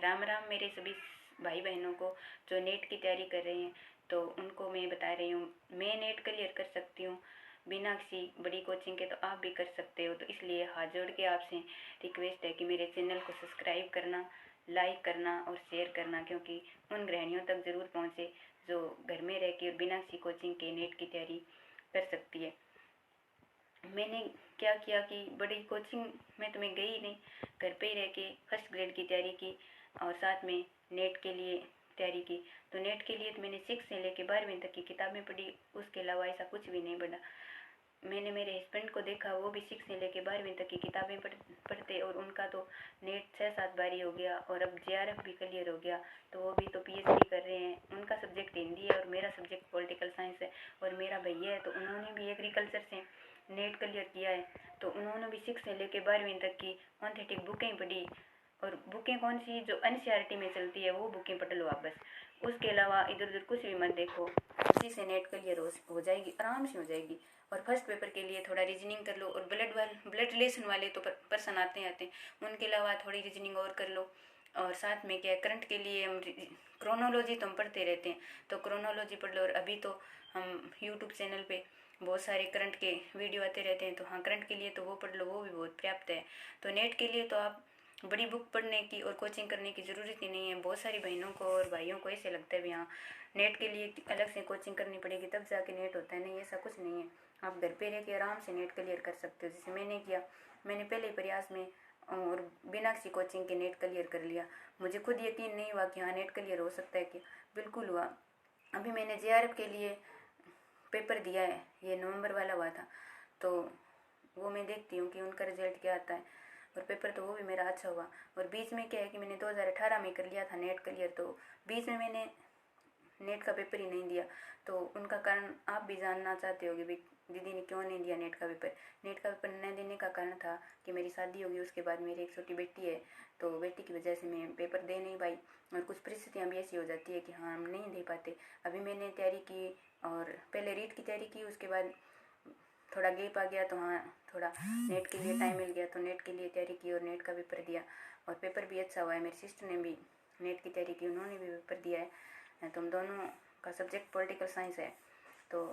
राम राम मेरे सभी भाई बहनों को जो नेट की तैयारी कर रहे हैं। तो उनको मैं बता रही हूँ, मैं नेट क्लियर कर सकती हूँ बिना किसी बड़ी कोचिंग के, तो आप भी कर सकते हो। तो इसलिए हाथ जोड़ के आपसे रिक्वेस्ट है कि मेरे चैनल को सब्सक्राइब करना, लाइक करना और शेयर करना, क्योंकि उन गृहिणियों तक ज़रूर पहुँचे जो घर में रह के और बिना किसी कोचिंग के नेट की तैयारी कर सकती है। मैंने क्या किया कि बड़ी कोचिंग में तो मैं गई नहीं, घर पे ही रह के फर्स्ट ग्रेड की तैयारी की और साथ में नेट के लिए तैयारी की। तो नेट के लिए तो मैंने 6 से लेके 12वीं तक की किताबें पढ़ी, उसके अलावा ऐसा कुछ भी नहीं पढ़ा। मैंने मेरे हस्बैंड को देखा, वो भी 6 से लेके 12वीं तक की किताबें पढ़ते और उनका तो नेट 6-7 बार ही हो गया और अब JRF भी क्लियर हो गया। तो वो भी तो PhD कर रहे हैं। उनका सब्जेक्ट हिंदी है और मेरा सब्जेक्ट पॉलिटिकल साइंस है। और मेरा भैया है तो उन्होंने भी एग्रीकल्चर से नेट क्लियर किया है। तो उन्होंने भी 6 से लेके 12वीं तक की 130 बुकें पढ़ी। और बुकें कौन सी, जो NCERT में चलती है वो बुकें पढ़ लो आप बस। उसके अलावा इधर उधर कुछ भी मत देखो, उसी से नेट क्लियर हो जाएगी, आराम से हो जाएगी। और फर्स्ट पेपर के लिए थोड़ा रीजनिंग कर लो, और ब्लड रिलेशन वाले तो पर्सन आते हैं, उनके अलावा थोड़ी रीजनिंग और कर लो। और साथ में क्या है, करंट के लिए हम क्रोनोलॉजी तो हम पढ़ते रहते हैं, तो क्रोनोलॉजी पढ़ लो। और अभी तो हम यूट्यूब चैनल पे बहुत सारे करंट के वीडियो आते रहते हैं, तो हाँ करंट के लिए तो वो पढ़ लो, वो भी बहुत पर्याप्त है। तो नेट के लिए तो आप बड़ी बुक पढ़ने की और कोचिंग करने की ज़रूरत ही नहीं है। बहुत सारी बहनों को और भाइयों को ऐसे लगता है भी हाँ नेट के लिए अलग से कोचिंग करनी पड़ेगी तब जाके नेट होता है। नहीं, ऐसा कुछ नहीं है। आप घर पे रह के आराम से नेट क्लियर कर सकते हो, जैसे मैंने किया। मैंने पहले प्रयास में और बिना किसी कोचिंग के नेट क्लियर कर लिया। मुझे खुद यकीन नहीं हुआ कि हाँ नेट क्लियर हो सकता है, कि बिल्कुल हुआ। अभी मैंने JRF के लिए पेपर दिया है, ये नवंबर वाला हुआ था, तो वो मैं देखती हूँ कि उनका रिजल्ट क्या आता है। और पेपर तो वो भी मेरा अच्छा हुआ। और बीच में क्या है कि मैंने 2018 में कर लिया था नेट क्लियर, तो बीच में मैंने नेट का पेपर ही नहीं दिया। तो उनका कारण आप भी जानना चाहते होगे भी दीदी ने क्यों नहीं दिया नेट का पेपर। नेट का पेपर नहीं देने का कारण था कि मेरी शादी होगी, उसके बाद मेरी एक छोटी बेटी है, तो बेटी की वजह से मैं पेपर दे नहीं पाई। और कुछ परिस्थितियाँ भी ऐसी हो जाती है कि हाँ हम नहीं दे पाते। अभी मैंने तैयारी की और पहले रीट की तैयारी की, उसके बाद थोड़ा गैप आ गया, तो हाँ थोड़ा नेट के लिए टाइम मिल गया, तो नेट के लिए तैयारी की और नेट का पेपर दिया। और पेपर भी अच्छा हुआ है। मेरी सिस्टर ने भी नेट की तैयारी की, उन्होंने भी पेपर दिया है। तो हम दोनों का सब्जेक्ट पॉलिटिकल साइंस है। तो